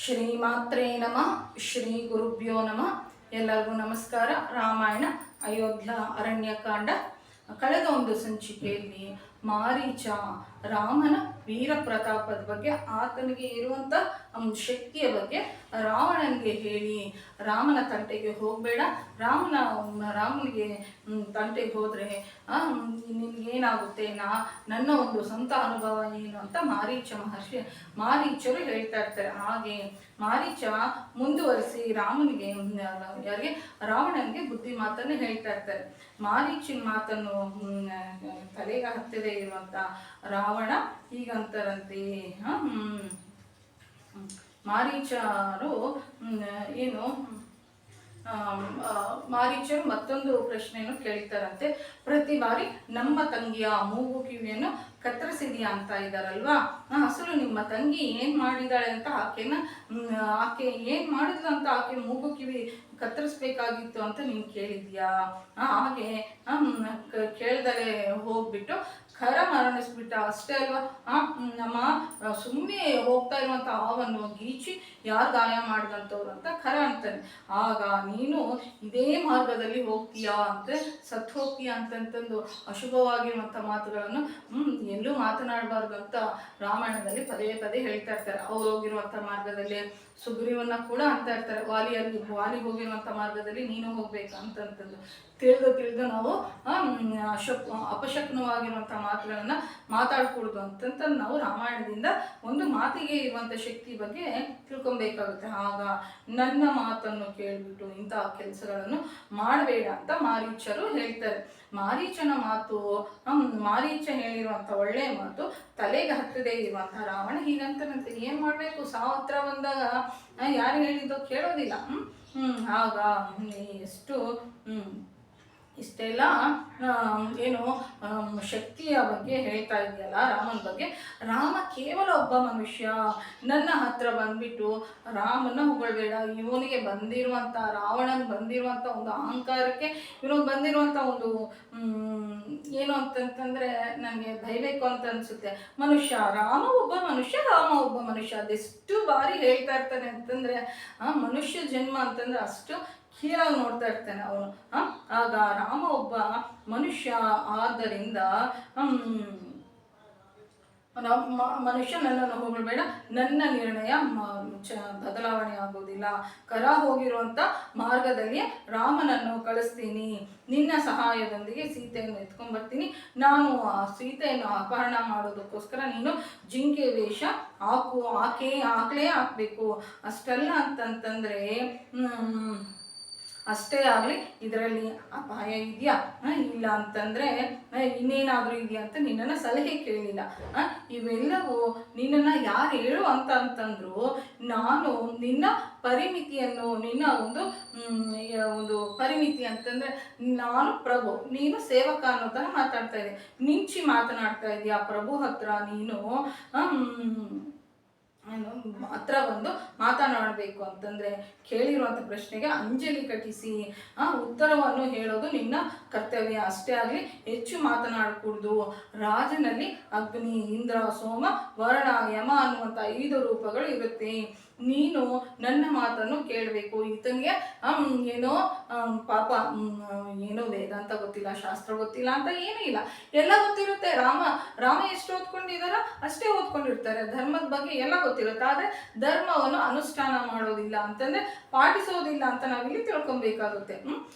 ಶ್ರೀಮಾತ್ರೇ ನಮಃ ಶ್ರೀ ಗುರುಭ್ಯೋ ನಮಃ. ಎಲ್ಲರಿಗೂ ನಮಸ್ಕಾರ. ರಾಮಾಯಣ ಅಯೋಧ್ಯ ಅರಣ್ಯಕಾಂಡ. ಕಳೆದ ಒಂದು ಸಂಚಿಕೆಯಲ್ಲಿ ಮಾರೀಚ ರಾಮನ ವೀರ ಪ್ರತಾಪದ ಬಗ್ಗೆ, ಆತನಿಗೆ ಇರುವಂಥ ಶಕ್ತಿಯ ಬಗ್ಗೆ ರಾವಣನಿಗೆ ಹೇಳಿ, ರಾಮನ ತಂಟೆಗೆ ಹೋಗಬೇಡ, ರಾಮನಿಗೆ ತಂಟೆಗೆ ಹೋದರೆ ನಿನಗೇನಾಗುತ್ತೆ, ನನ್ನ ಒಂದು ಸ್ವಂತ ಅನುಭವ ಏನು ಅಂತ ಮಾರೀಚರು ಹೇಳ್ತಾ ಇರ್ತಾರೆ. ಹಾಗೆ ಮಾರೀಚ ಮುಂದುವರಿಸಿ ರಾವಣನಿಗೆ ಬುದ್ಧಿ ಮಾತನ್ನು ಹೇಳ್ತಾ ಇರ್ತಾರೆ. ಮಾರೀಚಿನ ಮಾತನ್ನು ತಲೆಗೆ ಹತ್ತದೇ ಇರುವಂತ ರಾವಣ ಈಗಂತಾರಂತೆ, ಮಾರೀಚರು ಮಾರೀಚರು ಮತ್ತೊಂದು ಪ್ರಶ್ನೆಯನ್ನು ಕೇಳ್ತಾರಂತೆ. ಪ್ರತಿ ಬಾರಿ ನಮ್ಮ ತಂಗಿಯ ಮೂಗು ಕಿವಿಯನ್ನು ಕತ್ತರಿಸಿದ್ಯಾ ಅಂತ ಇದ್ದಾರಲ್ವಾ, ಅಸಲು ನಿಮ್ಮ ತಂಗಿ ಏನ್ ಮಾಡಿದಾಳೆ ಅಂತ ಆಕೆ ಏನ್ ಮಾಡಿದ್ಲು ಅಂತ ಆಕೆ ಮೂಗು ಕಿವಿ ಕತ್ತರಿಸ್ಬೇಕಾಗಿತ್ತು ಅಂತ ನೀನ್ ಕೇಳಿದ್ಯಾ? ಹಾಗೆ ಕೇಳ್ದಲೆ ಹೋಗ್ಬಿಟ್ಟು ಖರ ಮರಣಿಸ್ಬಿಟ್ಟ ಅಷ್ಟೇ ಅಲ್ವಾ. ನಮ್ಮ ಸುಮ್ಮನೆ ಹೋಗ್ತಾ ಇರುವಂತ ಹಾವನ್ನು ಗೀಚಿ ಯಾರು ಗಾಯ ಮಾಡಿದಂಥವ್ರು ಅಂತ ಖರ ಅಂತಾನೆ. ಆಗ ನೀನು ಇದೇ ಮಾರ್ಗದಲ್ಲಿ ಹೋಗ್ತೀಯಾ ಅಂತ, ಸತ್ತು ಹೋಗ್ತೀಯಾ ಅಂತಂತಂದು ಅಶುಭವಾಗಿರುವಂಥ ಮಾತುಗಳನ್ನು ಎಲ್ಲೂ ಮಾತನಾಡಬಾರ್ದು ಅಂತ ರಾಮಾಯಣದಲ್ಲಿ ಪದೇ ಪದೇ ಹೇಳ್ತಾ ಇರ್ತಾರೆ. ಅವ್ರು ಹೋಗಿರುವಂಥ ಮಾರ್ಗದಲ್ಲಿ ಸುಗ್ರೀವನ್ನ ಕೂಡ ಅಂತ ಇರ್ತಾರೆ, ವಾಲಿ ಹೋಗಿರುವಂಥ ಮಾರ್ಗದಲ್ಲಿ ನೀನು ಹೋಗ್ಬೇಕಾ ಅಂತಂತಂದು ತಿಳಿದು ನಾವು ಅಪಶಕ್ನವಾಗಿರುವಂಥ ಮಾತುಗಳನ್ನ ಮಾತಾಡ್ಕೊಡ್ದು ಅಂತಂತಂದು ನಾವು ರಾಮಾಯಣದಿಂದ ಒಂದು ಮಾತಿಗೆ ಇರುವಂಥ ಶಕ್ತಿ ಬಗ್ಗೆ ತಿಳ್ಕೊಬೇಕಾಗುತ್ತೆ. ಆಗ ನನ್ನ ಮಾತನ್ನು ಕೇಳ್ಬಿಟ್ಟು ಇಂತಹ ಕೆಲಸಗಳನ್ನು ಮಾಡಬೇಡ ಅಂತ ಮಾರೀಚರು ಹೇಳ್ತಾರೆ. ಮಾರೀಚನ ಮಾತು, ಮಾರೀಚ ಹೇಳಿರುವಂಥ ಒಳ್ಳೆಯ ಮಾತು ತಲೆಗೆ ಹತ್ತದೇ ಇರುವಂಥ ರಾವಣ ಹೀಗಂತನಂತೆ. ಏನ್ ಮಾಡ್ಬೇಕು, ಸಾವತ್ರ ಬಂದಾಗ ಯಾರು ಹೇಳಿದ್ದೋ ಕೇಳೋದಿಲ್ಲ. ಆಗ ಎಷ್ಟು ಇಷ್ಟೆಲ್ಲ ಶಕ್ತಿಯ ಬಗ್ಗೆ ಹೇಳ್ತಾ ಇದೆಯಲ್ಲ ರಾಮನ ಬಗ್ಗೆ. ರಾಮ ಕೇವಲ ಒಬ್ಬ ಮನುಷ್ಯ, ನನ್ನ ಹತ್ರ ಬಂದ್ಬಿಟ್ಟು ರಾಮನ ಹೊಗಳ್ಬೇಡ. ಇವನಿಗೆ ಬಂದಿರುವಂಥ ರಾವಣನ್ ಬಂದಿರುವಂಥ ಒಂದು ಅಹಂಕಾರಕ್ಕೆ, ಇವನಿಗೆ ಬಂದಿರುವಂಥ ಒಂದು ಅಂತಂತಂದ್ರೆ ನನಗೆ ಬೈಬೇಕು ಅಂತ ಅನ್ಸುತ್ತೆ. ರಾಮ ಒಬ್ಬ ಮನುಷ್ಯ ಅದೆಷ್ಟು ಬಾರಿ ಹೇಳ್ತಾ ಇರ್ತಾನೆ ಅಂತಂದ್ರೆ, ಮನುಷ್ಯ ಜನ್ಮ ಅಂತಂದ್ರೆ ಅಷ್ಟು ಕೀಳಾಗಿ ನೋಡ್ತಾ ಇರ್ತಾನೆ ಅವನು. ಆಗ ರಾಮ ಒಬ್ಬ ಮನುಷ್ಯ ಆದ್ದರಿಂದ ಮನುಷ್ಯ ನನ್ನನ್ನು ಹೋಗಬೇಡ, ನನ್ನ ನಿರ್ಣಯ ಬದಲಾವಣೆ ಆಗೋದಿಲ್ಲ. ಕರ ಹೋಗಿರುವಂತ ಮಾರ್ಗದಲ್ಲಿ ರಾಮನನ್ನು ಕಳಿಸ್ತೀನಿ, ನಿನ್ನ ಸಹಾಯದೊಂದಿಗೆ ಸೀತೆಯನ್ನು ಎತ್ಕೊಂಡ್ಬರ್ತೀನಿ. ನಾನು ಆ ಸೀತೆಯನ್ನು ಅಪಹರಣ ಮಾಡೋದಕ್ಕೋಸ್ಕರ ನೀನು ಜಿಂಕೆ ವೇಷ ಹಾಕ್ಲೇ ಹಾಕ್ಬೇಕು. ಅಷ್ಟಲ್ಲ ಅಂತಂತಂದ್ರೆ ಅಷ್ಟೇ ಆಗಲಿ, ಇದರಲ್ಲಿ ಅಪಾಯ ಇದೆಯಾ ಇಲ್ಲ ಅಂತಂದ್ರೆ ಇನ್ನೇನಾದ್ರೂ ಇದೆಯಾ ಅಂತ ನಿನ್ನನ್ನು ಸಲಹೆ ಕೇಳಿಲ್ಲ. ಇವೆಲ್ಲವೂ ನಿನ್ನನ್ನು ಯಾರು ಹೇಳು ಅಂತಂದ್ರು ನಾನು ನಿನ್ನ ಪರಿಮಿತಿಯನ್ನು, ನಿನ್ನ ಒಂದು ಪರಿಮಿತಿ ಅಂತಂದ್ರೆ ನಾನು ಪ್ರಭು, ನೀನು ಸೇವಕ ಅನ್ನೋದನ್ನ ಮಾತಾಡ್ತಾ ಇದ್ದೆ. ಮಿಂಚಿ ಮಾತನಾಡ್ತಾ ಇದೀಯ ಪ್ರಭು ಹತ್ರ. ನೀನು ಹತ್ರ ಬಂದು ಮಾತನಾಡಬೇಕು ಅಂತಂದ್ರೆ ಕೇಳಿರುವಂಥ ಪ್ರಶ್ನೆಗೆ ಅಂಜಲಿ ಕಟ್ಟಿಸಿ ಉತ್ತರವನ್ನು ಹೇಳೋದು ನಿನ್ನ ಕರ್ತವ್ಯ. ಅಷ್ಟೇ ಆಗಲಿ, ಹೆಚ್ಚು ಮಾತನಾಡಕೂಡ್ದು. ರಾಜನಲ್ಲಿ ಅಗ್ನಿ, ಇಂದ್ರ, ಸೋಮ, ವರ್ಣ, ಯಮ ಅನ್ನುವಂಥ 5 ರೂಪಗಳು ಇರುತ್ತೆ. ನೀನು ನನ್ನ ಮಾತನ್ನು ಕೇಳಬೇಕು. ಈತನಿಗೆ ಪಾಪ ವೇದಾಂತ ಗೊತ್ತಿಲ್ಲ, ಶಾಸ್ತ್ರ ಗೊತ್ತಿಲ್ಲ ಅಂತ ಏನೂ ಇಲ್ಲ, ಎಲ್ಲ ಗೊತ್ತಿರುತ್ತೆ. ರಾಮ ಎಷ್ಟು ಓದ್ಕೊಂಡಿದಾರ ಅಷ್ಟೇ ಓದ್ಕೊಂಡಿರ್ತಾರೆ. ಧರ್ಮದ ಬಗ್ಗೆ ಎಲ್ಲ ಗೊತ್ತಿರುತ್ತೆ, ಆದ್ರೆ ಧರ್ಮವನ್ನು ಅನುಷ್ಠಾನ ಮಾಡೋದಿಲ್ಲ ಅಂತಂದ್ರೆ ಪಾಟಿಸೋದಿಲ್ಲ ಅಂತ ನಾವಿಲ್ಲಿ ತಿಳ್ಕೊಬೇಕಾಗುತ್ತೆ.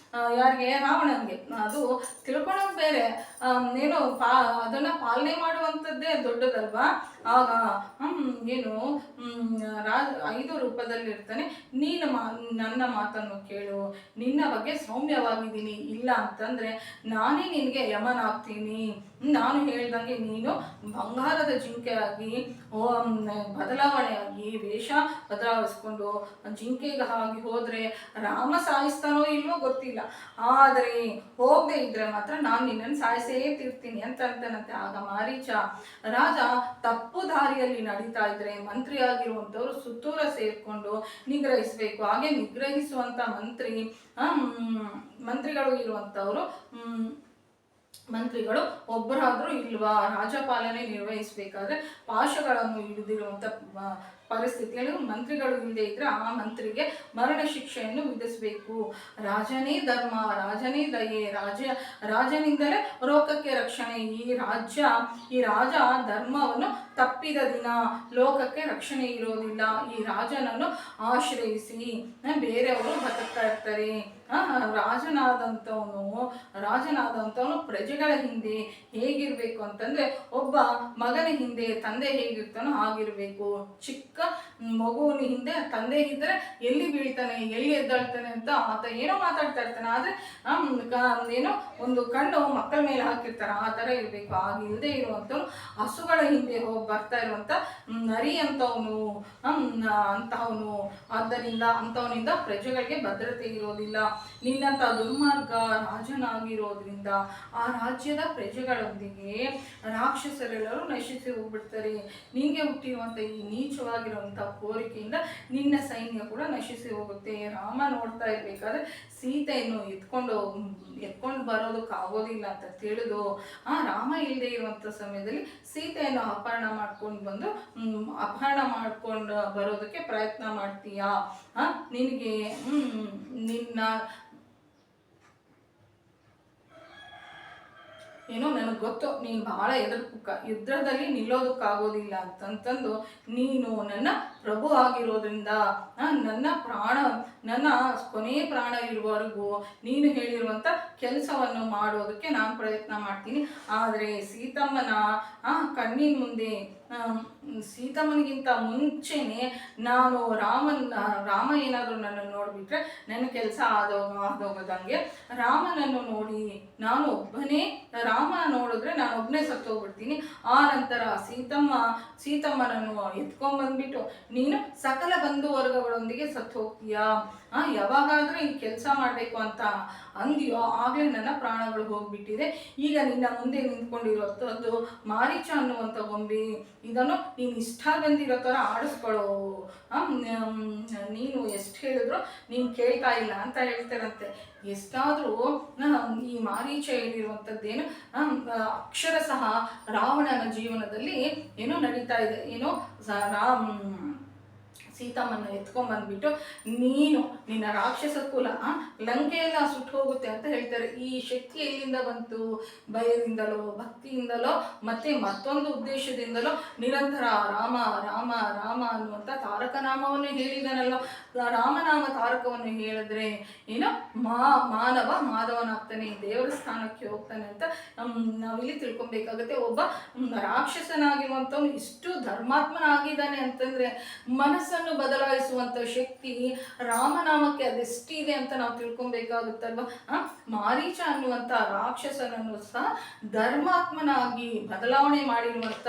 ಯಾರಿಗೆ? ರಾವಣನ್ಗೆ. ಅದು ತಿಳ್ಕೊಳ್ಳೋದು ಬೇರೆ, ಅದನ್ನ ಪಾಲನೆ ಮಾಡುವಂಥದ್ದೇ ದೊಡ್ಡದಲ್ವಾ. ಆಗ 5 ರೂಪದಲ್ಲಿ ಇರ್ತಾನೆ. ನೀನು ನನ್ನ ಮಾತನ್ನು ಕೇಳು, ನಿನ್ನ ಬಗ್ಗೆ ಸೌಮ್ಯವಾಗಿದ್ದೀನಿ, ಇಲ್ಲ ಅಂತಂದ್ರೆ ನಾನೇ ನಿನಗೆ ಯಮನಾಗ್ತೀನಿ. ನಾನು ಹೇಳ್ದಂಗೆ ನೀನು ಬಂಗಾರದ ಜಿಂಕೆಯಾಗಿ ಬದಲಾವಣೆಯಾಗಿ ವೇಷ ಬದಲಾಯಿಸ್ಕೊಂಡು ಜಿಂಕೆಗೆ ಆಗಿ ಹೋದ್ರೆ ರಾಮ ಸಾಯಿಸ್ತಾನೋ ಇಲ್ವೋ ಗೊತ್ತಿಲ್ಲ, ಆದರೆ ಹೋಗದೆ ಇದ್ರೆ ಮಾತ್ರ ನಾನು ನಿನ್ನನ್ನು ಸಾಯಿಸೇ ತೀರ್ತೀನಿ ಅಂತಂತೆ. ಆಗ ಮಾರೀಚ ರಾಜ ತಪ್ಪು ದಾರಿಯಲ್ಲಿ ನಡೀತಾ ಇದ್ರೆ ಮಂತ್ರಿಯಾಗಿರುವಂಥವ್ರು ಸುತ್ತೂರ ಸೇರ್ಕೊಂಡು ನಿಗ್ರಹಿಸಬೇಕು. ಹಾಗೆ ನಿಗ್ರಹಿಸುವಂತ ಮಂತ್ರಿಗಳು ಇರುವಂಥವ್ರು ಮಂತ್ರಿಗಳು ಒಬ್ಬರಾದ್ರೂ ಇಲ್ವಾ? ರಾಜಪಾಲನೆ ನಿರ್ವಹಿಸಬೇಕಾದ್ರೆ ಪಾಶಗಳನ್ನು ಹಿಡಿದಿರುವಂತ ಪರಿಸ್ಥಿತಿಯಲ್ಲಿ ಮಂತ್ರಿಗಳು ಇಲ್ಲದೆ ಇದ್ರೆ ಆ ಮಂತ್ರಿಗೆ ಮರಣ ಶಿಕ್ಷೆಯನ್ನು ವಿಧಿಸಬೇಕು. ರಾಜನೇ ಧರ್ಮ, ರಾಜನೇ ದಯೆ, ರಾಜನಿಂದಲೇ ಲೋಕಕ್ಕೆ ರಕ್ಷಣೆ. ಈ ರಾಜ ಧರ್ಮವನ್ನು ತಪ್ಪಿದ ದಿನ ಲೋಕಕ್ಕೆ ರಕ್ಷಣೆ ಇರೋದಿಲ್ಲ. ಈ ರಾಜನನ್ನು ಆಶ್ರಯಿಸಿ ಬೇರೆಯವರು ಬದುಕ್ತಾ ಇರ್ತಾರೆ. ರಾಜನಾದಂಥವನು ಪ್ರಜೆಗಳ ಹಿಂದೆ ಹೇಗಿರ್ಬೇಕು ಅಂತಂದ್ರೆ, ಒಬ್ಬ ಮಗನ ಹಿಂದೆ ತಂದೆ ಹೇಗಿರ್ತಾನೋ ಹಾಗಿರ್ಬೇಕು. ಚಿಕ್ಕ ಮಗುವಿನ ಹಿಂದೆ ತಂದೆ ಇದ್ದರೆ ಎಲ್ಲಿ ಬೀಳ್ತಾನೆ, ಎಲ್ಲಿ ಎದ್ದಾಳ್ತಾನೆ ಅಂತ ಆತ ಏನೋ ಮಾತಾಡ್ತಾ ಇರ್ತಾನೆ. ಆದ್ರೆ ಏನೋ ಒಂದು ಕಣ್ಣು ಮಕ್ಕಳ ಮೇಲೆ ಹಾಕಿರ್ತಾನೆ, ಆ ತರ ಇರ್ಬೇಕು. ಆಗಿಲ್ಲದೆ ಇರುವಂಥವ್ನು ಹಸುಗಳ ಹಿಂದೆ ಹೋಗಿ ಬರ್ತಾ ಇರುವಂತ ನರಿ ಅಂತವನು. ಆದ್ದರಿಂದ ಅಂತವನಿಂದ ಪ್ರಜೆಗಳಿಗೆ ಭದ್ರತೆ ಇರೋದಿಲ್ಲ. ನಿನ್ನಂತ ದುರ್ಮಾರ್ಗ ರಾಜನಾಗಿರೋದ್ರಿಂದ ಆ ರಾಜ್ಯದ ಪ್ರಜೆಗಳೊಂದಿಗೆ ರಾಕ್ಷಸರೆಲ್ಲರೂ ನಶಿಸಿ ಹೋಗ್ಬಿಡ್ತಾರೆ. ನಿನ್ಗೆ ಹುಟ್ಟಿರುವಂತ ಈ ನೀಚವಾಗಿರುವಂತ ಕೋರಿಕೆಯಿಂದ ನಿನ್ನ ಸೈನ್ಯ ಕೂಡ ನಶಿಸಿ ಹೋಗುತ್ತೆ. ರಾಮ ನೋಡ್ತಾ ಇರ್ಬೇಕಾದ್ರೆ ಸೀತೆಯನ್ನು ಎತ್ಕೊಂಡು ಬರೋದಕ್ಕಾಗೋದಿಲ್ಲ ಅಂತ ತಿಳಿದು ರಾಮ ಇಲ್ಲದೆ ಇರುವಂತ ಸಮಯದಲ್ಲಿ ಸೀತೆಯನ್ನು ಅಪಹರಣ ಮಾಡ್ಕೊಂಡು ಬರೋದಕ್ಕೆ ಪ್ರಯತ್ನ ಮಾಡ್ತೀಯಾ? ನಿನಗೆ ಏನೋ ನನಗೆ ಗೊತ್ತು, ನೀನು ಬಹಳ ಯುದ್ಧದಲ್ಲಿ ನಿಲ್ಲೋದಕ್ಕಾಗೋದಿಲ್ಲ ಅಂತಂದು ನೀನು ನನ್ನ ಪ್ರಭು ಆಗಿರೋದ್ರಿಂದ ನನ್ನ ಕೊನೆಯ ಪ್ರಾಣ ಇರುವವರೆಗೂ ನೀನು ಹೇಳಿರುವಂತ ಕೆಲಸವನ್ನು ಮಾಡೋದಕ್ಕೆ ನಾನು ಪ್ರಯತ್ನ ಮಾಡ್ತೀನಿ. ಆದರೆ ಸೀತಮ್ಮನ ಕಣ್ಣಿನ ಮುಂದೆ ಸೀತಮ್ಮನಿಗಿಂತ ಮುಂಚೆನೆ ನಾನು ರಾಮ ಏನಾದರೂ ನನ್ನನ್ನು ನೋಡ್ಬಿಟ್ರೆ ನನ್ನ ಕೆಲಸ ಆದೋಗದಂಗೆ ರಾಮನನ್ನು ನೋಡಿ ರಾಮನ ನೋಡಿದ್ರೆ ನಾನು ಒಬ್ಬನೇ ಸತ್ತೋಗ್ಬಿಡ್ತೀನಿ. ಆ ನಂತರ ಸೀತಮ್ಮನನ್ನು ಎತ್ಕೊಂಡ್ಬಂದ್ಬಿಟ್ಟು ನೀನು ಸಕಲ ಬಂಧು ವರ್ಗಗಳೊಂದಿಗೆ ಸತ್ತು ಹೋಗ್ತೀಯಾ? ಯಾವಾಗಾದ್ರೂ ಈ ಕೆಲಸ ಮಾಡಬೇಕು ಅಂತ ಅಂದಿಯೋ ಆಗ್ಲೇ ನನ್ನ ಪ್ರಾಣಗಳು ಹೋಗ್ಬಿಟ್ಟಿದೆ. ಈಗ ನಿನ್ನ ಮುಂದೆ ನಿಂತ್ಕೊಂಡಿರೋದು ಮಾರೀಚ ಅನ್ನುವಂಥ ಗೊಂಬೆ. ಇದನ್ನು ನೀನು ಇಷ್ಟ ಬಂದಿರೋ ಥರ ಆಡಿಸ್ಕೊಳ್ಳೋ, ನೀನು ಎಷ್ಟು ಹೇಳಿದ್ರು ನೀನು ಕೇಳ್ತಾ ಇಲ್ಲ ಅಂತ ಹೇಳ್ತಾರಂತೆ. ಎಷ್ಟಾದರೂ ಈ ಮಾರೀಚ ಹೇಳಿರುವಂಥದ್ದೇನು ಅಕ್ಷರಶಃ ರಾವಣನ ಜೀವನದಲ್ಲಿ ಏನೋ ನಡೀತಾ ಇದೆ. ಏನೋ ಸೀತಮ್ಮನ ಎತ್ಕೊಂಡ್ಬಂದ್ಬಿಟ್ಟು ನಿನ್ನ ರಾಕ್ಷಸ ಕುಲ ಲಂಕೆಯೆಲ್ಲ ಸುಟ್ಟು ಹೋಗುತ್ತೆ ಅಂತ ಹೇಳ್ತಾರೆ. ಈ ಶಕ್ತಿ ಎಲ್ಲಿಂದ ಬಂತು? ಭಯದಿಂದಲೋ, ಭಕ್ತಿಯಿಂದಲೋ, ಮತ್ತೊಂದು ಉದ್ದೇಶದಿಂದಲೋ ನಿರಂತರ ರಾಮ ರಾಮ ರಾಮ ಅನ್ನುವಂಥ ತಾರಕ ನಾಮವನ್ನು ಹೇಳಿದನಲ್ಲೋ. ರಾಮನಾಮ ತಾರಕವನ್ನು ಹೇಳಿದ್ರೆ ಏನೋ ಮಾನವ ಮಾಧವನಾಗ್ತಾನೆ, ದೇವರ ಸ್ಥಾನಕ್ಕೆ ಹೋಗ್ತಾನೆ ಅಂತ ನಾವಿಲ್ಲಿ ತಿಳ್ಕೊಬೇಕಾಗತ್ತೆ. ಒಬ್ಬ ರಾಕ್ಷಸನಾಗಿರುವಂಥವ್ನು ಇಷ್ಟು ಧರ್ಮಾತ್ಮನಾಗಿದ್ದಾನೆ ಅಂತಂದ್ರೆ ಮನಸ್ಸನ್ನು ಬದಲಾಯಿಸುವಂತ ಶಕ್ತಿ ರಾಮನಾಮಕ್ಕೆ ಅದೆಷ್ಟಿದೆ ಅಂತ ನಾವು ತಿಳ್ಕೊಬೇಕಾಗುತ್ತಲ್ವ. ಮಾರೀಚ ಅನ್ನುವಂತ ರಾಕ್ಷಸನನ್ನು ಸಹ ಧರ್ಮಾತ್ಮನಾಗಿ ಬದಲಾವಣೆ ಮಾಡಿರುವಂತ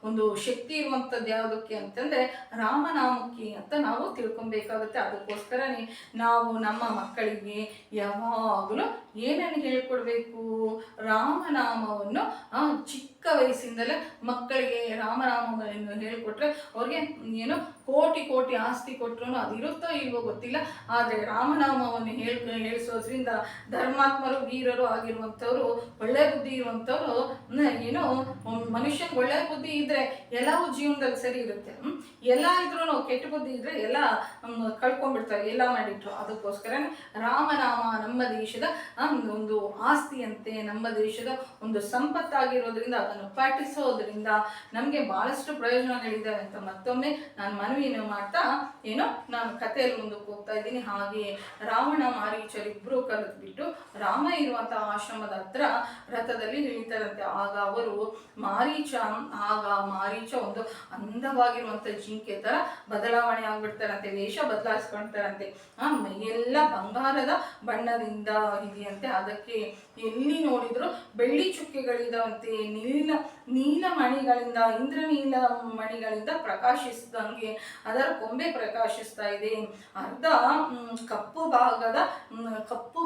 ಒಂದು ಶಕ್ತಿ ಇರುವಂತದ್ದು ಯಾವುದಕ್ಕೆ ಅಂತಂದ್ರೆ ರಾಮನಾಮಕ್ಕೆ ಅಂತ ನಾವು ತಿಳ್ಕೊಬೇಕಾಗುತ್ತೆ. ಅದಕ್ಕೋಸ್ಕರನೇ ನಾವು ನಮ್ಮ ಮಕ್ಕಳಿಗೆ ಯಾವಾಗಲೂ ಏನನ್ನು ಹೇಳ್ಕೊಡ್ಬೇಕು? ರಾಮನಾಮವನ್ನು ಚಿಕ್ಕ ವಯಸ್ಸಿಂದಲೇ ಮಕ್ಕಳಿಗೆ ರಾಮನಾಮವನ್ನು ಹೇಳಿಕೊಟ್ರೆ ಅವ್ರಿಗೆ ಏನೋ ಕೋಟಿ ಆಸ್ತಿ ಕೊಟ್ಟರು ಅದು ಇರುತ್ತೋ ಇಲ್ವೋ ಗೊತ್ತಿಲ್ಲ. ಆದರೆ ರಾಮನಾಮವನ್ನು ಹೇಳಿಸೋದ್ರಿಂದ ಧರ್ಮಾತ್ಮರು ವೀರರು ಆಗಿರುವಂಥವ್ರು, ಒಳ್ಳೆ ಬುದ್ಧಿ ಇರುವಂಥವ್ರು, ಏನೋ ಮನುಷ್ಯನಿಗೆ ಒಳ್ಳೆ ಬುದ್ಧಿ ಇದ್ರೆ ಎಲ್ಲವೂ ಜೀವನದಲ್ಲಿ ಸರಿ ಇರುತ್ತೆ. ಎಲ್ಲ ಇದ್ರೂ ಕೆಟ್ಟ ಬುದ್ಧಿ ಇದ್ರೆ ಎಲ್ಲ ಕಳ್ಕೊಂಡ್ಬಿಡ್ತಾರೆ, ಎಲ್ಲ ಮಾಡಿಟ್ರು. ಅದಕ್ಕೋಸ್ಕರ ರಾಮನಾಮ ನಮ್ಮ ದೇಶದ ಒಂದು ಆಸ್ತಿಯಂತೆ, ನಮ್ಮ ದೇಶದ ಒಂದು ಸಂಪತ್ತಾಗಿರೋದ್ರಿಂದ ಅದನ್ನು ಪಾಟಿಸೋದ್ರಿಂದ ನಮಗೆ ಬಹಳಷ್ಟು ಪ್ರಯೋಜನಗಳಿದ್ದಾವೆ ಅಂತ ಮತ್ತೊಮ್ಮೆ ನಾನು ಮನವಿಯನ್ನು ಮಾಡ್ತಾ ನಾನು ಕಥೆಯಲ್ಲಿ ಮುಂದಕ್ಕೆ ಹೋಗ್ತಾ ಇದ್ದೀನಿ. ಹಾಗೆ ರಾವಣ ಮಾರೀಚರಿಬ್ರು ಕಲಿತ್ಬಿಟ್ಟು ರಾಮ ಇರುವಂತಹ ಆಶ್ರಮದ ಹತ್ರ ರಥದಲ್ಲಿ ಇಳಿತಾರಂತೆ. ಆಗ ಮಾರೀಚ ಒಂದು ಅಂದವಾಗಿರುವಂತ ಜಿಂಕೆ ತರ ಬದಲಾವಣೆ ಆಗ್ಬಿಡ್ತಾರಂತೆ, ವೇಷ ಬದಲಾಯಿಸ್ಕೊಳ್ತಾರಂತೆ. ಮೈಯೆಲ್ಲ ಬಂಗಾರದ ಬಣ್ಣದಿಂದ ಇದೆಯಂತೆ. ಅದಕ್ಕೆ ಎಲ್ಲಿ ನೋಡಿದ್ರು ಬೆಳ್ಳಿ ಚುಕ್ಕೆಗಳಿದಾವಂತೆ, ನೀಲ ಮಣಿಗಳಿಂದ, ಇಂದ್ರನೀಲ ಮಣಿಗಳಿಂದ ಪ್ರಕಾಶಿಸಿದಂಗೆ ಅದರ ಕೊಂಬೆ ಪ್ರಕಾಶಿಸ್ತಾ ಇದೆ. ಅರ್ಧ ಕಪ್ಪು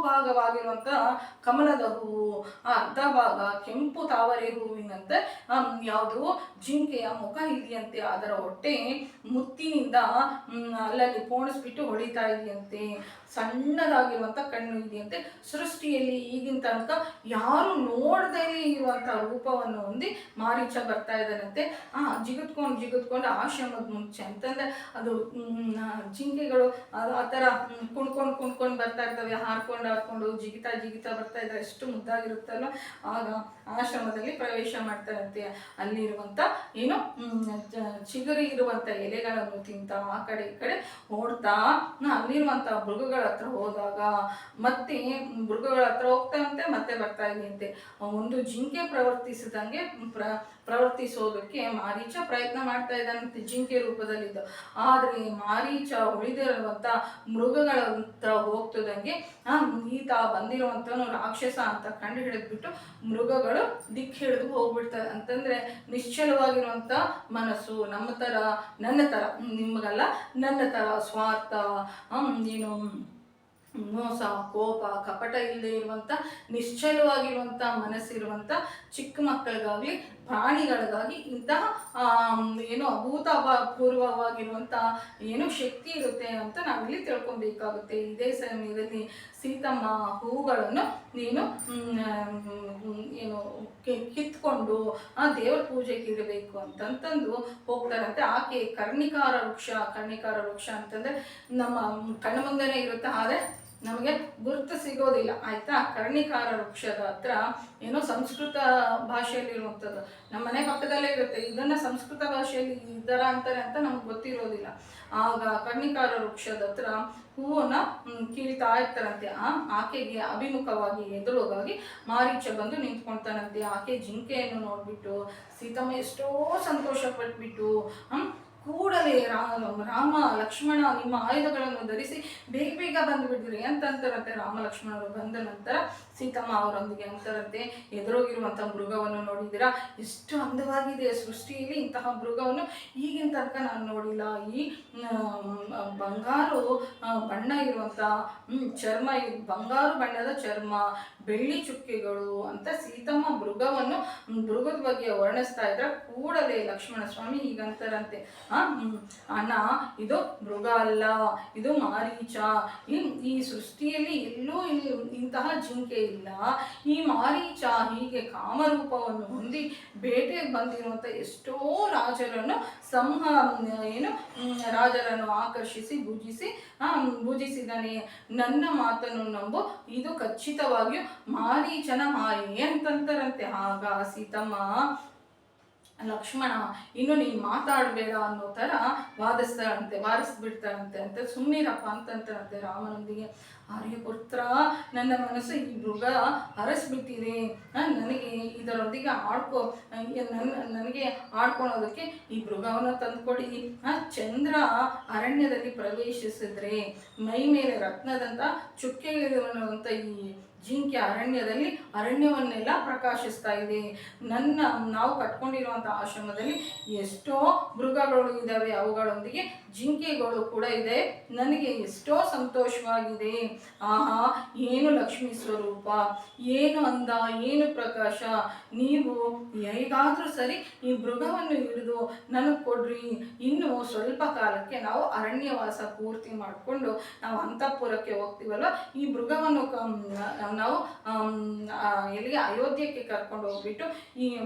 ಭಾಗವಾಗಿರುವಂತ ಕಮಲದ ಹೂವು, ಅರ್ಧ ಭಾಗ ಕೆಂಪು ತಾವರೆ ಹೂವಿನಂತೆ ಯಾವುದು ಜಿಂಕೆಯ ಮುಖ ಇದೆಯಂತೆ. ಅದರ ಹೊಟ್ಟೆ ಮುತ್ತಿನಿಂದ ಅಲ್ಲಲ್ಲಿ ಪೋಣಿಸ್ಬಿಟ್ಟು ಹೊಡಿತಾ ಇದೆಯಂತೆ. ಸಣ್ಣದಾಗಿರುವಂತ ಕಣ್ಣು ಇದೆಯಂತೆ. ಸುರು ಸೃಷ್ಟಿಯಲ್ಲಿ ಈಗಿನ ತನಕ ಯಾರು ನೋಡದೇ ಇರುವಂಥ ರೂಪವನ್ನು ಹೊಂದಿ ಮಾರೀಚ ಬರ್ತಾ ಇದ್ದಾನಂತೆ. ಜಿಗಿದ್ಕೊಂಡು ಆಶ್ರಮದ ಮುಂಚೆ ಅಂತಂದ್ರೆ ಅದು ಜಿಂಕೆಗಳು ಅದು ಆ ಥರ ಕುಣ್ಕೊಂಡು ಬರ್ತಾ ಇರ್ತವೆ, ಹಾರ್ಕೊಂಡು ಜಿಗಿತಾ ಬರ್ತಾ ಇದ್ದಾರೆ, ಎಷ್ಟು ಮುದ್ದಾಗಿರುತ್ತಲ್ಲ. ಆಗ ಆಶ್ರಮದಲ್ಲಿ ಪ್ರವೇಶ ಮಾಡ್ತಾರಂತೆ. ಅಲ್ಲಿರುವಂಥ ಏನು ಚಿಗುರಿ ಇರುವಂಥ ಎಲೆಗಳನ್ನು ತಿಂತ ಆ ಕಡೆ ಈ ಕಡೆ ಓಡ್ತಾ ಅಲ್ಲಿರುವಂಥ ಮೃಗಗಳ ಹತ್ರ ಹೋದಾಗ ಮತ್ತೆ ಮೃಗಗಳ ಹತ್ರ ಹೋಗ್ತಾನಂತೆ, ಮತ್ತೆ ಬರ್ತಾ ಇದೆಯಂತೆ. ಒಂದು ಜಿಂಕೆ ಪ್ರವರ್ತಿಸೋದಕ್ಕೆ ಮಾರೀಚ ಪ್ರಯತ್ನ ಮಾಡ್ತಾ ಇದ್ದಾನಂತೆ ಜಿಂಕೆ ರೂಪದಲ್ಲಿದ್ದು. ಆದರೆ ಮಾರೀಚ ಉಳಿದಿರುವಂಥ ಮೃಗಗಳ ಹತ್ರ ಹೋಗ್ತದಂಗೆ ಈತ ಬಂದಿರುವಂಥವನು ರಾಕ್ಷಸ ಅಂತ ಕಂಡು ಹಿಡಿದ್ಬಿಟ್ಟು ಮೃಗಗಳು ದಿಕ್ಕು ಹಿಡಿದು ಹೋಗ್ಬಿಡ್ತಾರೆ. ಅಂತಂದ್ರೆ ನಿಶ್ಚಲವಾಗಿರುವಂಥ ಮನಸ್ಸು, ನನ್ನ ಥರ ನಿಮಗಲ್ಲ, ನನ್ನ ಥರ ಸ್ವಾರ್ಥ, ಏನು ಮೋಸ, ಕೋಪ, ಕಪಟ ಇಲ್ಲದೆ ಇರುವಂಥ ನಿಶ್ಚಲವಾಗಿರುವಂಥ ಮನಸ್ಸಿರುವಂಥ ಚಿಕ್ಕ ಮಕ್ಕಳಿಗಾಗಲಿ ಪ್ರಾಣಿಗಳಿಗಾಗಿ ಇಂತಹ ಏನು ಅಭೂತಪೂರ್ವವಾಗಿರುವಂಥ ಏನು ಶಕ್ತಿ ಇರುತ್ತೆ ಅಂತ ನಾವಿಲ್ಲಿ ತಿಳ್ಕೊಬೇಕಾಗುತ್ತೆ. ಇದೇ ಸಮಯದಲ್ಲಿ ಸೀತಮ್ಮ ಹೂಗಳನ್ನು ಏನು ಕಿತ್ಕೊಂಡು ದೇವರ ಪೂಜೆಗೆ ಇರಬೇಕು ಅಂತಂತಂದು ಹೋಗ್ತಾರಂತೆ. ಆಕೆ ಕರ್ಣಿಕಾರ ವೃಕ್ಷ ಅಂತಂದ್ರೆ ನಮ್ಮ ಕಣ್ಣ ಮುಂದೆನೇ ಇರುತ್ತೆ, ಆದರೆ ನಮಗೆ ಗುರುತು ಸಿಗೋದಿಲ್ಲ, ಆಯ್ತಾ. ಕರ್ಣಿಕಾರ ವೃಕ್ಷದ ಹತ್ರ ಏನೋ ಸಂಸ್ಕೃತ ಭಾಷೆಯಲ್ಲಿ ಇರುವಂಥದ್ದು, ನಮ್ಮ ಮನೆ ಪಕ್ಕದಲ್ಲೇ ಇರುತ್ತೆ. ಇದನ್ನ ಸಂಸ್ಕೃತ ಭಾಷೆಯಲ್ಲಿ ಇದರ ಅಂತಾರೆ ಅಂತ ನಮ್ಗೆ ಗೊತ್ತಿರೋದಿಲ್ಲ. ಆಗ ಕರ್ಣಿಕಾರ ವೃಕ್ಷದ ಹತ್ರ ಹೂವನ್ನ ಕೀಳ್ತಾ ಇರ್ತಾರಂತೆ. ಆಕೆಗೆ ಅಭಿಮುಖವಾಗಿ ಎದುರುಗಾಗಿ ಮಾರೀಚ ಬಂದು ನಿಂತ್ಕೊಳ್ತಾನಂತೆ. ಆಕೆ ಜಿಂಕೆಯನ್ನು ನೋಡ್ಬಿಟ್ಟು ಸೀತಮ್ಮ ಎಷ್ಟೋ ಸಂತೋಷ ಪಟ್ಬಿಟ್ಟು ಕೂಡಲೇ ರಾಮ ಲಕ್ಷ್ಮಣ ನಿಮ್ಮ ಆಯುಧಗಳನ್ನು ಧರಿಸಿ ಬೇಗ ಬಂದುಬಿಡ್ರಿ ಅಂತಂತಾರಂತೆ. ರಾಮ ಲಕ್ಷ್ಮಣರು ಬಂದ ನಂತರ ಸೀತಮ್ಮ ಅವರೊಂದಿಗೆ ಅಂತಾರಂತೆ, ಎದುರೋಗಿರುವಂಥ ಮೃಗವನ್ನು ನೋಡಿದ್ದೀರಾ, ಎಷ್ಟು ಅಂದವಾಗಿದೆ ಸೃಷ್ಟಿಯಲ್ಲಿ, ಇಂತಹ ಮೃಗವನ್ನು ಈಗಿನ ತನಕ ನಾನು ನೋಡಿಲ್ಲ. ಈ ಬಂಗಾರು ಬಣ್ಣ ಇರುವಂಥ ಚರ್ಮ, ಬಂಗಾರು ಬಣ್ಣದ ಚರ್ಮ, ಬೆಳ್ಳಿ ಚುಕ್ಕೆಗಳು ಅಂತ ಸೀತಮ್ಮ ಮೃಗದ ಬಗ್ಗೆ ವರ್ಣಿಸ್ತಾ ಇದ್ರೆ ಕೂಡಲೇ ಲಕ್ಷ್ಮಣ ಸ್ವಾಮಿ ಹೀಗಂತಾರಂತೆ, ಅಣ್ಣ ಇದು ಮೃಗ ಅಲ್ಲ, ಇದು ಮಾರೀಚ. ಈ ಸೃಷ್ಟಿಯಲ್ಲಿ ಎಲ್ಲೂ ಇಂತಹ ಜಿಂಕೆ ಇಲ್ಲ. ಈ ಮಾರೀಚ ಹೀಗೆ ಕಾಮರೂಪವನ್ನು ಹೊಂದಿ ಬೇಟೆಗೆ ಬಂದಿರುವಂಥ ಎಷ್ಟೋ ರಾಜರನ್ನು ಆಕರ್ಷಿಸಿ ಭುಜಿಸಿದ್ದಾನೆ. ನನ್ನ ಮಾತನ್ನು ನಂಬು, ಇದು ಖಚಿತವಾಗಿಯೂ ಮಾರೀಚನ ಮಾಯೆ ಅಂತಂತಾರಂತೆ. ಆಗ ಸೀತಮ್ಮ ಲಕ್ಷ್ಮಣ ಇನ್ನು ನೀನು ಮಾತಾಡಬೇಡ ಅನ್ನೋ ಥರ ವಾದಿಸ್ಬಿಡ್ತಾರಂತೆ ಅಂತ ಸುಮ್ಮನಿರಪ್ಪ ಅಂತಂತಾರಂತೆ ರಾಮನೊಂದಿಗೆ. ಆರ್ಯಪುತ್ರ, ನನ್ನ ಮನಸ್ಸು ಈ ಮೃಗ ಹರಸ್ಬಿಟ್ಟಿದೆ, ನನಗೆ ಇದರೊಂದಿಗೆ ನನಗೆ ಆಡ್ಕೊಳೋದಕ್ಕೆ ಈ ಮೃಗವನ್ನು ತಂದುಕೊಡಿ. ಚಂದ್ರ ಅರಣ್ಯದಲ್ಲಿ ಪ್ರವೇಶಿಸಿದ್ರೆ ಮೈ ಮೇಲೆ ರತ್ನದಂತ ಚುಕ್ಕೆಗಳಿರುವಂಥ ಈ ಜಿಂಕೆ ಅರಣ್ಯವನ್ನೆಲ್ಲ ಪ್ರಕಾಶಿಸ್ತಾ ಇದೆ. ನಾವು ಕಟ್ಕೊಂಡಿರುವಂಥ ಆಶ್ರಮದಲ್ಲಿ ಎಷ್ಟೋ ಮೃಗಗಳು ಇದ್ದಾವೆ, ಅವುಗಳೊಂದಿಗೆ ಜಿಂಕೆಗಳು ಕೂಡ ಇದೆ. ನನಗೆ ಎಷ್ಟೋ ಸಂತೋಷವಾಗಿದೆ. ಆಹಾ, ಏನು ಲಕ್ಷ್ಮೀ ಸ್ವರೂಪ, ಏನು ಅಂದ, ಏನು ಪ್ರಕಾಶ. ನೀವು ಹೇಗಾದರೂ ಸರಿ ಈ ಮೃಗವನ್ನು ಹಿಡಿದು ನನಗೆ ಕೊಡ್ರಿ. ಇನ್ನು ಸ್ವಲ್ಪ ಕಾಲಕ್ಕೆ ನಾವು ಅರಣ್ಯವಾಸ ಪೂರ್ತಿ ಮಾಡಿಕೊಂಡು ನಾವು ಅಂತಃಪುರಕ್ಕೆ ಹೋಗ್ತೀವಲ್ಲ, ಈ ಮೃಗವನ್ನು ನಾವು ಎಲ್ಲಿಗೆ ಅಯೋಧ್ಯಕ್ಕೆ ಕರ್ಕೊಂಡು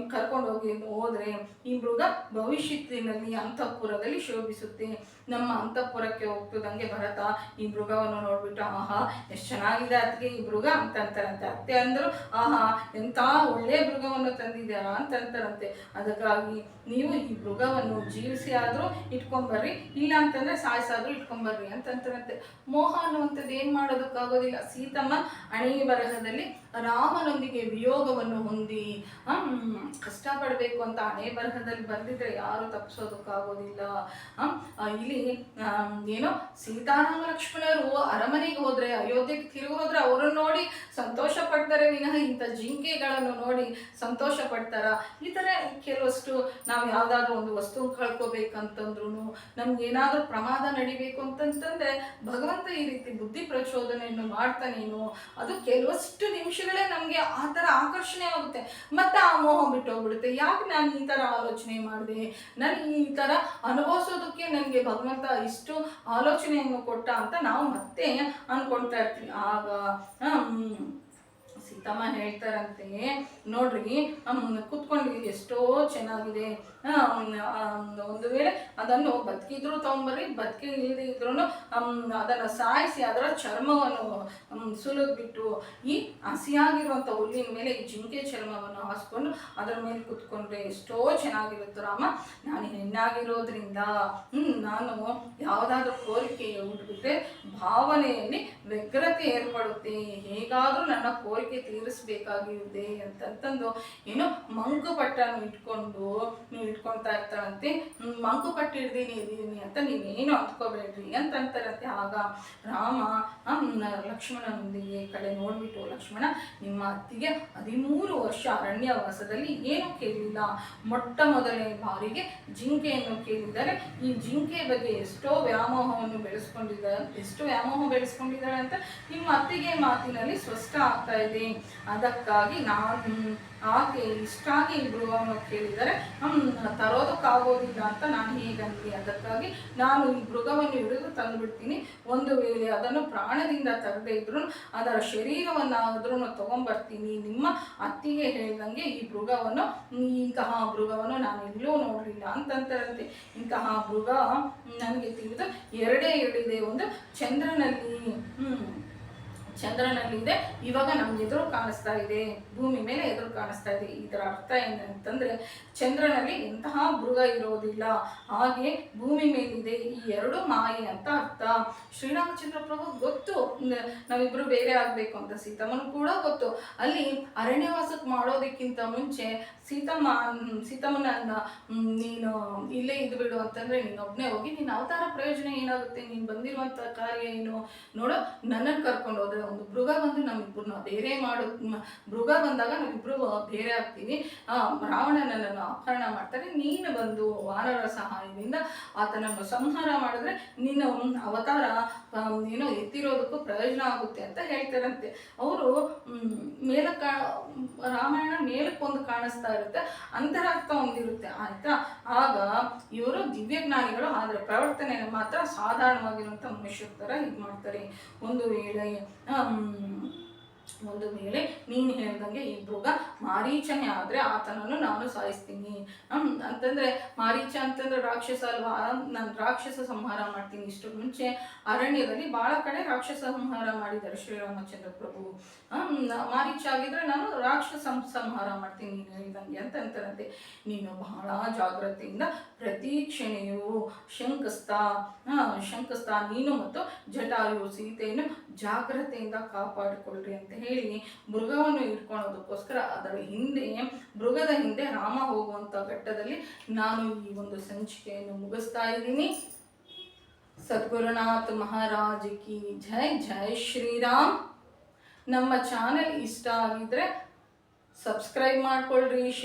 ಹೋದ್ರೆ ಈ ಮೃಗ ಭವಿಷ್ಯತ್ತಿನಲ್ಲಿ ಅಂತಃಪುರದಲ್ಲಿ ಶೋಭಿಸುತ್ತೆ. ನಮ್ಮ ಅಂತಃಪುರಕ್ಕೆ ಹೋಗ್ತದಂಗೆ ಭರತ ಈ ಮೃಗವನ್ನು ನೋಡ್ಬಿಟ್ಟು, ಆಹಾ ಎಷ್ಟು ಚೆನ್ನಾಗಿದೆ ಅದಕ್ಕೆ ಈ ಮೃಗ ಅಂತಂತಾರಂತೆ. ಅತ್ತೆ ಅಂದರು, ಆಹಾ ಎಂಥ ಒಳ್ಳೆ ಮೃಗವನ್ನು ತಂದಿದ್ದೀರಾ ಅಂತಂತಾರಂತೆ. ಅದಕ್ಕಾಗಿ ನೀವು ಈ ಮೃಗವನ್ನು ಜೀವಿಸಿ ಆದರೂ ಇಟ್ಕೊಂಬರ್ರಿ, ಇಲ್ಲ ಅಂತಂದ್ರೆ ಸಾಯಿಸಾದ್ರೂ ಇಟ್ಕೊಂಬರ್ರಿ ಅಂತಂತಾರಂತೆ. ಮೋಹ ಅನ್ನುವಂಥದ್ದು ಏನು ಮಾಡೋದಕ್ಕಾಗೋದಿಲ್ಲ. ಸೀತಮ್ಮ ಹಣೆಯ ಬರಹದಲ್ಲಿ ರಾಮನೊಂದಿಗೆ ವಿಯೋಗವನ್ನು ಹೊಂದಿ ಕಷ್ಟಪಡಬೇಕು ಅಂತ ಹಣೆ ಬರಹದಲ್ಲಿ ಬಂದಿದ್ರೆ ಯಾರು ತಪ್ಪಿಸೋದಕ್ಕಾಗೋದಿಲ್ಲ. ಇಲ್ಲಿ ಏನೋ ಸೀತಾರಾಮ ಲಕ್ಷ್ಮಣರು ಅರಮನೆಗೆ ಹೋದ್ರೆ, ಅಯೋಧ್ಯೆಗೆ ತಿರುಗಿ ಹೋದ್ರೆ ಅವರನ್ನು ನೋಡಿ ಸಂತೋಷ ಪಡ್ತಾರೆ ವಿನಃ ಇಂಥ ಜಿಂಕೆಗಳನ್ನು ನೋಡಿ ಸಂತೋಷ ಪಡ್ತಾರ? ಈ ಥರ ಕೆಲವಷ್ಟು ನಾವು ಯಾವುದಾದ್ರೂ ಒಂದು ವಸ್ತು ಕಳ್ಕೊಬೇಕಂತಂದ್ರೂ, ನಮ್ಗೇನಾದ್ರೂ ಪ್ರಮಾದ ನಡಿಬೇಕು ಅಂತಂತಂದ್ರೆ ಭಗವಂತ ಈ ರೀತಿ ಬುದ್ಧಿ ಪ್ರಚೋದನೆಯನ್ನು ಮಾಡ್ತಾನೇನು. ಅದು ಕೆಲವಷ್ಟು ನಿಮಿಷಗಳೇ ನಮಗೆ ಆ ಥರ ಆಕರ್ಷಣೆ ಆಗುತ್ತೆ, ಮತ್ತೆ ಆ ಮೋಹ ಬಿಟ್ಟೋಗ್ಬಿಡುತ್ತೆ. ಯಾಕೆ ನಾನು ಈ ಥರ ಆಲೋಚನೆ ಮಾಡಿದೆ, ನನಗೆ ಈ ಥರ ಅನುಭವಿಸೋದಕ್ಕೆ ನನಗೆ ಭಗವಂತ ಇಷ್ಟು ಆಲೋಚನೆಯನ್ನು ಕೊಟ್ಟ ಅಂತ ನಾವು ಮತ್ತೆ ಅನ್ಕೊಳ್ತಾ ಇರ್ತೀವಿ. ಆಗ ಸೀತಮ್ಮ ಹೇಳ್ತಾರಂತೆ, ನೋಡ್ರಿ ಕೂತ್ಕೊಂಡು ಎಷ್ಟೋ ಚೆನ್ನಾಗಿದೆ, ಒಂದು ವೇಳೆ ಅದನ್ನು ಬದುಕಿದ್ರು ತಗೊಂಬರ್ರಿ, ಬದುಕಿ ಇಲ್ಲದೆ ಇದ್ರು ಅದನ್ನು ಸಾಯಿಸಿ ಅದರ ಚರ್ಮವನ್ನು ಸುಲಿದ್ಬಿಟ್ಟು ಈ ಹಸಿಯಾಗಿರುವಂಥ ಹುಲ್ಲಿನ ಮೇಲೆ ಈ ಜಿಂಕೆ ಚರ್ಮವನ್ನು ಹಾಸ್ಕೊಂಡು ಅದರ ಮೇಲೆ ಕೂತ್ಕೊಂಡ್ರೆ ಎಷ್ಟೋ ಚೆನ್ನಾಗಿರುತ್ತೆ ರಾಮ. ನಾನು ಹೆಣ್ಣಾಗಿರೋದ್ರಿಂದ ನಾನು ಯಾವುದಾದ್ರೂ ಕೋರಿಕೆ ಹುಟ್ಟುಬಿಟ್ರೆ ಭಾವನೆಯಲ್ಲಿ ವ್ಯಗ್ರತೆ ಏರ್ಪಡುತ್ತೆ, ಹೇಗಾದರೂ ನನ್ನ ಕೋರಿಕೆ ತೀರಿಸಬೇಕಾಗಿದೆ ಅಂತಂತಂದು ಏನೋ ಮಂಕುಪಟ್ಟನ್ನು ಇಟ್ಕೊಳ್ತಾ ಇರ್ತಾರಂತೆ. ಮಂಕುಪಟ್ಟು ಹಿಡ್ದೀನಿ ಅಂತ ನೀವೇನು ಅಂದ್ಕೋಬೇಡ್ರಿ ಅಂತಂತಾರಂತೆ. ಆಗ ರಾಮ ಲಕ್ಷ್ಮಣನೊಂದಿಗೆ ಕಡೆ ನೋಡ್ಬಿಟ್ಟು, ಲಕ್ಷ್ಮಣ, ನಿಮ್ಮ ಅತ್ತಿಗೆ 13 ವರ್ಷ ಅರಣ್ಯವಾಸದಲ್ಲಿ ಏನೂ ಕೇಳಲಿಲ್ಲ, ಮೊಟ್ಟ ಮೊದಲನೇ ಬಾರಿಗೆ ಜಿಂಕೆಯನ್ನು ಕೇಳಿದರೆ ಈ ಜಿಂಕೆ ಬಗ್ಗೆ ಎಷ್ಟೋ ವ್ಯಾಮೋಹವನ್ನು ಬೆಳೆಸ್ಕೊಂಡಿದ್ದಾಳೆ ಅಂತ ನಿಮ್ಮ ಅತ್ತಿಗೆ ಮಾತಿನಲ್ಲಿ ಸ್ಪಷ್ಟ ಆಗ್ತಾ ಇದೆ. ಅದಕ್ಕಾಗಿ ಆಕೆ ಇಷ್ಟಾಗಿ ಈ ಮೃಗವನ್ನು ಕೇಳಿದರೆ ತರೋದಕ್ಕಾಗೋದಿಲ್ಲ ಅಂತ ನಾನು ಹೇಗಂದ್ರಿ. ಅದಕ್ಕಾಗಿ ನಾನು ಈ ಮೃಗವನ್ನು ಹಿಡಿದು ತಂದುಬಿಡ್ತೀನಿ. ಒಂದು ವೇಳೆ ಅದನ್ನು ಪ್ರಾಣದಿಂದ ತರದೇ ಇದ್ರು ಅದರ ಶರೀರವನ್ನಾದ್ರೂ ತಗೊಂಡ್ಬರ್ತೀನಿ. ನಿಮ್ಮ ಅತ್ತಿಗೆ ಹೇಳಿದಂಗೆ ಇಂತಹ ಮೃಗವನ್ನು ನಾನು ಎಲ್ಲೂ ನೋಡಲಿಲ್ಲ ಅಂತಂತಾರಂತೆ. ಇಂತಹ ಮೃಗ ನನಗೆ ತಿಳಿದು ಎರಡೇ ಇದೆ, ಒಂದು ಚಂದ್ರನಲ್ಲಿದೆ, ಇವಾಗ ನಮ್ಗೆ ಎದುರು ಕಾಣಿಸ್ತಾ ಇದೆ, ಭೂಮಿ ಮೇಲೆ ಎದುರು ಕಾಣಿಸ್ತಾ ಇದೆ. ಇದರ ಅರ್ಥ ಏನಂತಂದ್ರೆ ಚಂದ್ರನಲ್ಲಿ ಎಂತಹ ಮೃಗ ಇರೋದಿಲ್ಲ, ಹಾಗೆ ಭೂಮಿ ಮೇಲಿದೆ, ಈ ಎರಡು ಮಾಯೆ ಅಂತ ಅರ್ಥ. ಶ್ರೀರಾಮಚಂದ್ರ ಪ್ರಭು ಗೊತ್ತು ನಾವಿಬ್ರು ಬೇರೆ ಆಗ್ಬೇಕು ಅಂತ, ಸೀತಮ್ಮನು ಕೂಡ ಗೊತ್ತು. ಅಲ್ಲಿ ಅರಣ್ಯವಾಸಕ್ಕೆ ಮಾಡೋದಕ್ಕಿಂತ ಮುಂಚೆ ಸೀತಮ್ಮನ ನೀನು ಇಲ್ಲೇ ಇದು ಬಿಡು ಅಂತಂದ್ರೆ ನೀನೊಬ್ಬನೇ ಹೋಗಿ ನಿನ್ನ ಅವತಾರ ಪ್ರಯೋಜನ ಏನಾಗುತ್ತೆ, ನೀನು ಬಂದಿರುವಂತ ಕಾರ್ಯ ಏನು ನೋಡು, ನನ್ನನ್ನು ಕರ್ಕೊಂಡು ಹೋದ್ರೆ ಒಂದು ಮೃಗ ಬಂದು ನಮ್ಮಿಬ್ಬರನ್ನ ಬೇರೆ ಮೃಗ ಬಂದಾಗ ನಾವಿಬ್ರು ಬೇರೆ ಆಗ್ತೀವಿ. ರಾವಣನನ್ನು ಅಪಹರಣ ಮಾಡ್ತಾರೆ, ನೀನು ಬಂದು ವಾನರ ಸಹಾಯದಿಂದ ಆತನನ್ನು ಸಂಹಾರ ಮಾಡಿದ್ರೆ ನಿನ್ನ ಅವತಾರ ಏನೋ ಎತ್ತಿರೋದಕ್ಕೂ ಪ್ರಯೋಜನ ಆಗುತ್ತೆ ಅಂತ ಹೇಳ್ತಾರಂತೆ. ಅವರು ರಾಮಾಯಣ ಮೇಲಕ್ಕೊಂದು ಕಾಣಿಸ್ತಾ ಇರುತ್ತೆ, ಅಂತರಾರ್ಥ ಒಂದಿರುತ್ತೆ, ಆಯ್ತಾ. ಆಗ ಇವರು ದಿವ್ಯಜ್ಞಾನಿಗಳು, ಆದರೆ ಪ್ರವರ್ತನೆ ಮಾತ್ರ ಸಾಧಾರಣವಾಗಿರುವಂಥ ಮನುಷ್ಯರ ಥರ ಇದು ಮಾಡ್ತಾರೆ. ಒಂದು ವೇಳೆ ನೀನು ಹೇಳ್ದಂಗೆ ಈ ಮೃಗ ಮಾರೀಚನೇ ಆದರೆ ಆತನನ್ನು ನಾನು ಸಾಯಿಸ್ತೀನಿ ಅಂತಂದ್ರೆ, ಮಾರೀಚ ಅಂತಂದ್ರೆ ರಾಕ್ಷಸ ಅಲ್ವಾ, ನಾನು ರಾಕ್ಷಸ ಸಂಹಾರ ಮಾಡ್ತೀನಿ. ಇಷ್ಟು ಮುಂಚೆ ಅರಣ್ಯದಲ್ಲಿ ಬಹಳ ಕಡೆ ರಾಕ್ಷಸ ಸಂಹಾರ ಮಾಡಿದ್ದಾರೆ ಶ್ರೀರಾಮಚಂದ್ರ ಪ್ರಭು. ಮಾರೀಚ ಆಗಿದ್ರೆ ನಾನು ರಾಕ್ಷಸ ಸಂಹಾರ ಮಾಡ್ತೀನಿ ನೀನು ಹೇಳ್ದಂಗೆ ಅಂತ ಅಂತಾರಂತೆ. ನೀನು ಬಹಳ ಜಾಗ್ರತೆಯಿಂದ ಪ್ರತಿ ಕ್ಷಣೆಯು ಶಂಕಸ್ತಾ ನೀನು ಮತ್ತು ಜಟಾಯು ಸೀತೆಯನ್ನು ಜಾಗ್ರತೆಯಿಂದ ಕಾಪಾಡಿಕೊಳ್ಳ್ರಿ ಅಂತ ಹೇಳಿ ಮೃಗವನ್ನು ಇಟ್ಕೊಳ್ಳೋದಕ್ಕೋಸ್ಕರ ಮೃಗದ ಹಿಂದೆ ರಾಮ ಹೋಗುವಂತ ಘಟ್ಟದಲ್ಲಿ ನಾನು ಈ ಒಂದು ಸಂಚಿಕೆಯನ್ನು ಮುಗಿಸ್ತಾ ಇದ್ದೀನಿ. ಸದ್ಗುರುನಾಥ್ ಮಹಾರಾಜ್ ಕಿ ಜೈ. ಜೈ ಶ್ರೀರಾಮ್. ನಮ್ಮ ಚಾನೆಲ್ ಇಷ್ಟ ಆಗಿದ್ರೆ ಸಬ್ಸ್ಕ್ರೈಬ್ ಮಾಡ್ಕೊಳ್ರಿ, ಶೇರ್